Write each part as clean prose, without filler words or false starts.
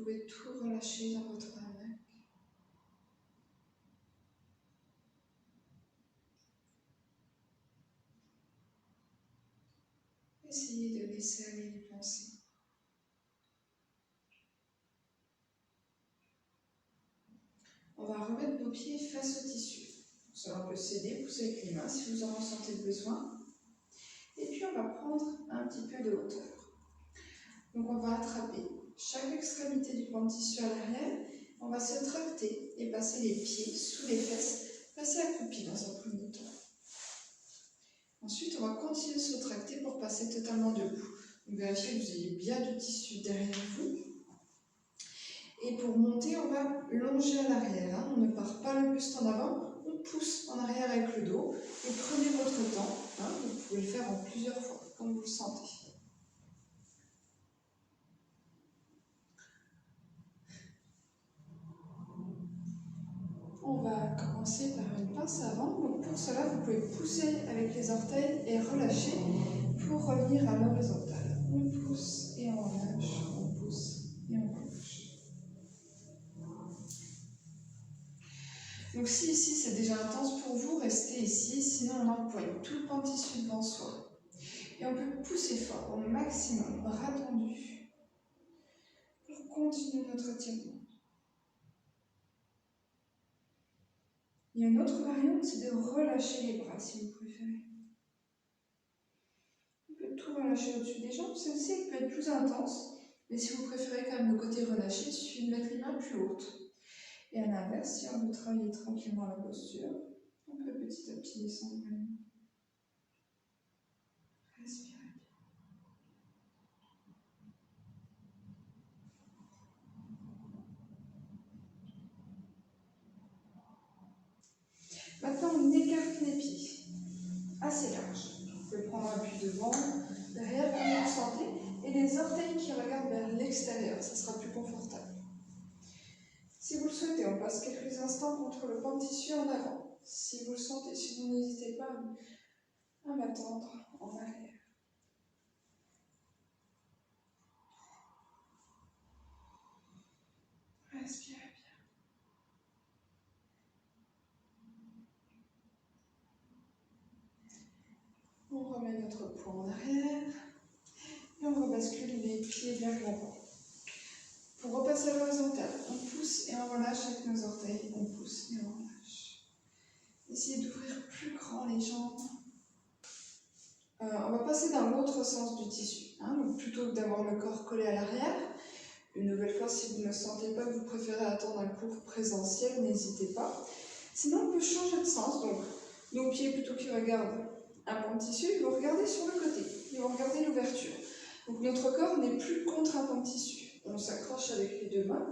pouvez tout relâcher dans votre hamac. Essayez de laisser aller les pensées. On va remettre nos pieds face au tissu. Cela peut s'aider, pousser avec les mains si vous en ressentez le besoin. Et puis on va prendre un petit peu de hauteur. Donc on va attraper chaque extrémité du pan de tissu à l'arrière. On va se tracter et passer les pieds sous les fesses, passer accroupi dans un premier temps. Ensuite, on va continuer de se tracter pour passer totalement debout. Donc vérifiez que vous ayez bien du tissu derrière vous. Et pour monter, on va longer à l'arrière. On ne part pas le buste en avant, on pousse en arrière avec le dos. Et prenez votre temps. Vous pouvez le faire en plusieurs fois, comme vous le sentez. On va commencer par une pince avant. Donc pour cela, vous pouvez pousser avec les orteils et relâcher pour revenir à l'horizontale. On pousse et on relâche, on pousse et on relâche. Donc si ici c'est déjà intense pour vous, restez ici, sinon on empoigne tout le pan de tissu devant soi. Et on peut pousser fort au maximum, bras tendus, pour continuer notre étirement. Il y a une autre variante, c'est de relâcher les bras si vous préférez. On peut tout relâcher au-dessus des jambes, celle-ci peut être plus intense, mais si vous préférez quand même le côté relâché, il suffit de mettre les mains plus hautes. Et à l'inverse, si on veut travailler tranquillement la posture, on peut petit à petit descendre. Respirez bien. Maintenant, on écarte les pieds, assez large. Vous pouvez prendre appui devant, derrière, comme vous le sentez, et les orteils qui regardent vers l'extérieur, ça sera plus confortable. Si vous le souhaitez, on passe quelques instants contre le pan de tissu en avant. Si vous le sentez, sinon n'hésitez pas à m'attendre en arrière. Respirez bien. On remet notre poids en arrière et on rebascule les pieds vers l'avant. Pour repasser à l'horizontale, on pousse et on relâche avec nos orteils. On pousse et on relâche. Essayez d'ouvrir plus grand les jambes. On va passer dans l'autre sens du tissu. Donc plutôt que d'avoir le corps collé à l'arrière, une nouvelle fois, si vous ne sentez pas que vous préférez attendre un cours présentiel, n'hésitez pas. Sinon, on peut changer de sens. Donc, nos pieds, plutôt qu'ils regardent un pan de tissu, ils vont regarder sur le côté. Ils vont regarder l'ouverture. Donc, notre corps n'est plus contre un pan de tissu. On s'accroche avec les deux mains.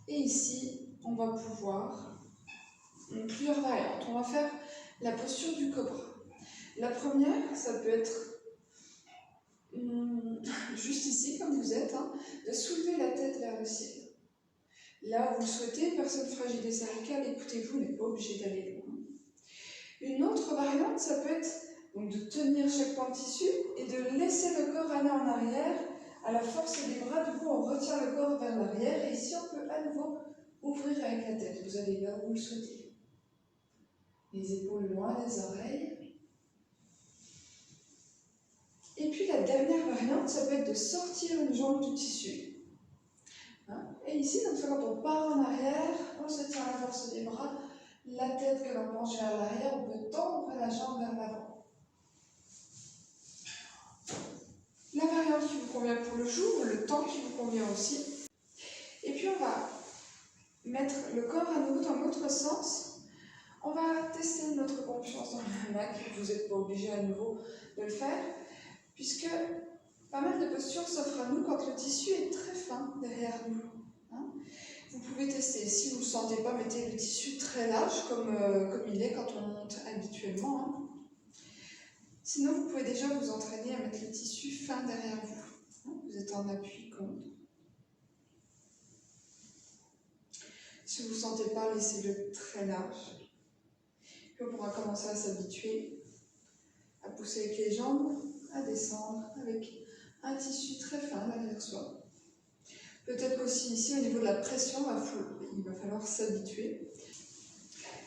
Et ici, on va pouvoir, plusieurs variantes. On va faire la posture du cobra. La première, ça peut être juste ici, comme vous êtes, de soulever la tête vers le ciel. Là, vous le souhaitez, personne fragile et cervicale, écoutez-vous, n'est pas obligé d'aller loin. Une autre variante, ça peut être donc, de tenir chaque pan de tissu et de laisser le corps aller en arrière à la force des bras. Du coup, on retient le corps vers l'arrière et ici, on peut à nouveau ouvrir avec la tête. Vous allez là où vous le souhaitez. Les épaules loin des oreilles. Et puis la dernière variante, ça peut être de sortir une jambe du tissu. Et ici, donc, quand on part en arrière, on se tient à la force des bras, la tête que l'on penche vers l'arrière, on peut tendre la jambe vers l'avant. La variante qui vous convient pour le jour, le temps qui vous convient aussi. Et puis on va mettre le corps à nouveau dans l'autre sens. On va tester notre confiance dans le hamac. Vous n'êtes pas obligé à nouveau de le faire, puisque pas mal de postures s'offrent à nous quand le tissu est très fin derrière nous. Vous pouvez tester. Si vous ne le sentez pas, mettez le tissu très large, comme il est quand on monte habituellement. Sinon, vous pouvez déjà vous entraîner à mettre le tissu fin derrière vous. Vous êtes en appui contre. Si vous ne le sentez pas, laissez-le très large. Puis on pourra commencer à s'habituer à pousser avec les jambes, à descendre avec un tissu très fin derrière soi. Peut-être qu'aussi ici, au niveau de la pression, il va falloir s'habituer.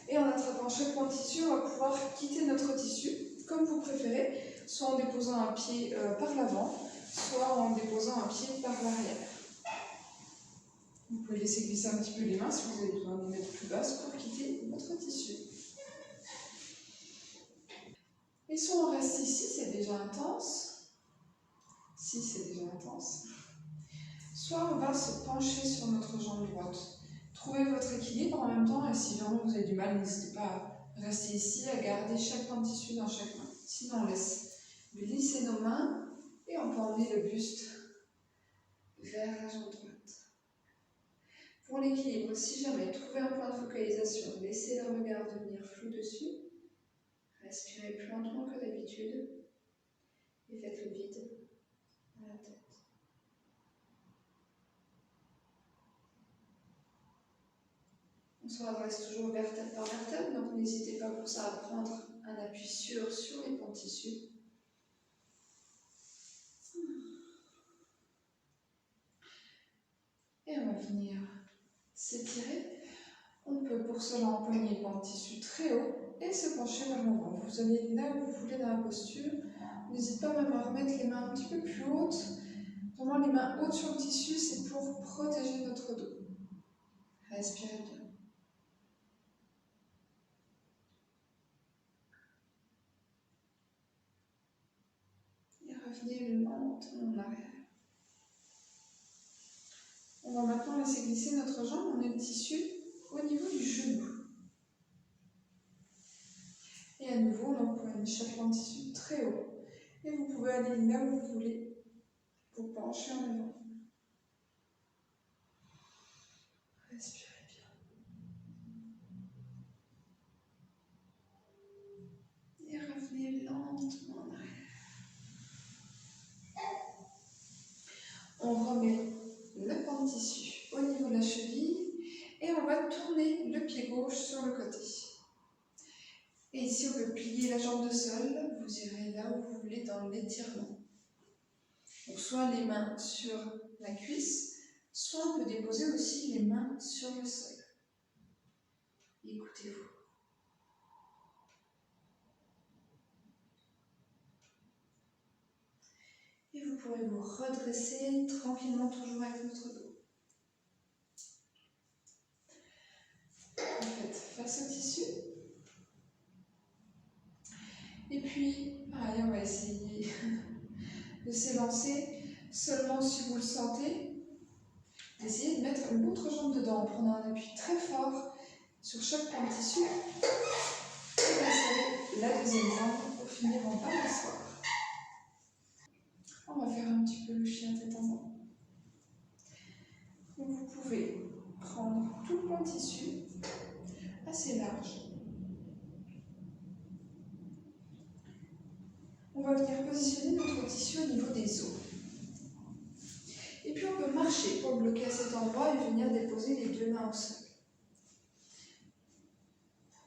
Et en attrapant chaque point de tissu, on va pouvoir quitter notre tissu, comme vous préférez, soit en déposant un pied par l'avant, soit en déposant un pied par l'arrière. Vous pouvez laisser glisser un petit peu les mains si vous avez besoin de les mettre plus basses pour quitter votre tissu. Et soit on reste ici, c'est déjà intense. Si, c'est déjà intense. Soit on va se pencher sur notre jambe droite. Trouvez votre équilibre en même temps et si vraiment vous avez du mal, n'hésitez pas à rester ici, à garder chaque point de tissu dans chaque main. Sinon, on laisse glisser nos mains et on peut emmener le buste vers la jambe droite. Pour l'équilibre, si jamais trouvez un point de focalisation, laissez le regard devenir flou dessus. Respirez plus lentement que d'habitude et faites le vide dans la tête. On se redresse toujours vertèbre par vertèbre, donc n'hésitez pas pour ça à prendre un appui sûr sur les points de tissu. Et on va venir s'étirer. On peut pour cela empoigner les points de tissu très haut et se pencher vers l'avant. Vous allez là où vous voulez dans la posture. N'hésitez pas même à remettre les mains un petit peu plus hautes. Vraiment, les mains hautes sur le tissu, c'est pour protéger notre dos. Respirez bien. Et revenez lentement en arrière. On va maintenant laisser glisser notre jambe. On met le tissu au niveau du genou. Et à nouveau, on empoigne chaque point de tissu très haut. Et vous pouvez aller là où vous voulez pour pencher en avant. Respirez bien. Et revenez lentement en arrière. On remet le point de tissu au niveau de la cheville et on va tourner le pied gauche sur le côté. Et ici, on peut plier la jambe de sol. Vous irez là où vous voulez dans l'étirement. Donc, soit les mains sur la cuisse, soit on peut déposer aussi les mains sur le sol. Écoutez-vous. Et vous pourrez vous redresser tranquillement, toujours avec votre dos. Vous faites face au tissu. Et puis, pareil, on va essayer de s'élancer seulement si vous le sentez. Essayez de mettre l'autre jambe dedans en prenant un appui très fort sur chaque point de tissu. Et passer la deuxième jambe pour finir en bas d'asseoir. On va faire un petit peu le chien tête en bas. Donc vous pouvez prendre tout le point de tissu assez large. On va venir positionner notre tissu au niveau des os. Et puis on peut marcher pour bloquer à cet endroit et venir déposer les deux mains au sol.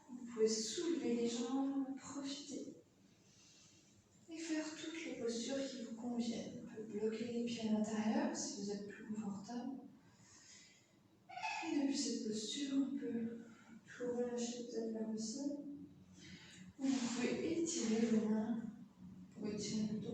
Vous pouvez soulever les jambes, profiter et faire toutes les postures qui vous conviennent. On peut bloquer les pieds à l'intérieur si vous êtes plus confortable. Et depuis cette posture, on peut tout relâcher peut-être vers le sol. Vous pouvez étirer vos mains pour étirer le dos.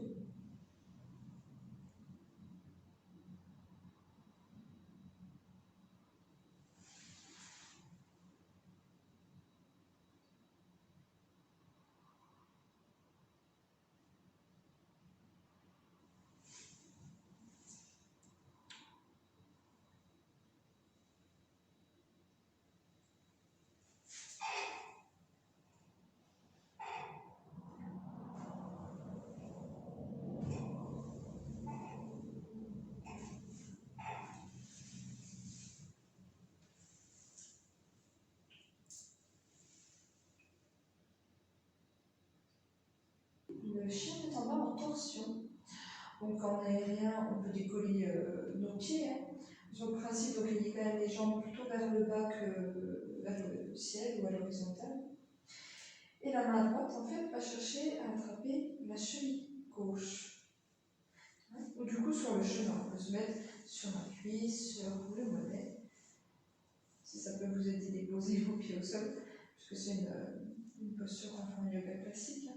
Le chien est en bas en torsion. Donc en aérien, on peut décoller nos pieds. Sur le principe, donc il y a quand même les jambes plutôt vers le bas que vers le ciel ou à l'horizontale. Et la main droite, en fait, va chercher à attraper la cheville gauche. chemin. On peut se mettre sur la cuisse, sur le mollet. Si ça peut vous aider, déposer vos pieds au sol, puisque c'est une posture qu'on fait en yoga classique.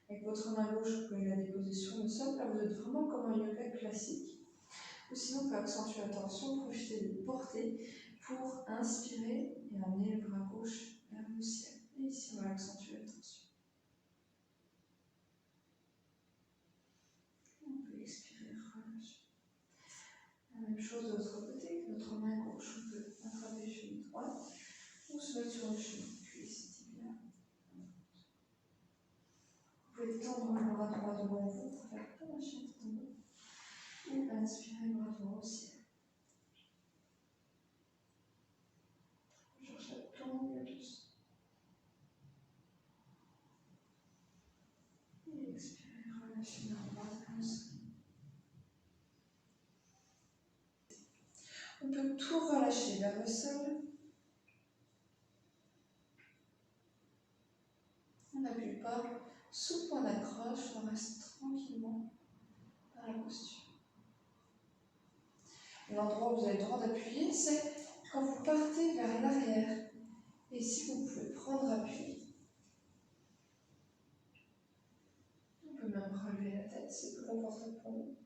Avec votre main gauche, vous pouvez la déposer sur le sol. Là, vous êtes vraiment comme un yoga classique. Ou sinon, on peut accentuer la tension, profiter de porter pour inspirer et amener le bras gauche vers le ciel. Et ici, on va accentuer la tension. On peut expirer, relâcher. La même chose de l'autre côté, avec notre main gauche, on peut attraper le genou droit ou se mettre sur le genou, cuisse, tibia. Vous pouvez tendre le bras droit devant vous pour faire comme un chien de tombeau. Ou inspirer le bras droit au ciel. Cherche à tomber douce. Et expirez, relâchez la bras comme ça. On peut tout relâcher vers le sol. On n'appuie pas sous point d'accroche, on reste tranquillement dans la posture. L'endroit où vous avez le droit d'appuyer, c'est quand vous partez vers l'arrière. Et si vous pouvez prendre appui, on peut même relever la tête, c'est plus confortable pour nous.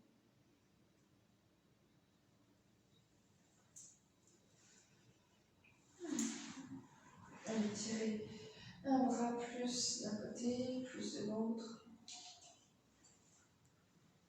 Allez, tirez un bras plus d'un côté, plus de l'autre.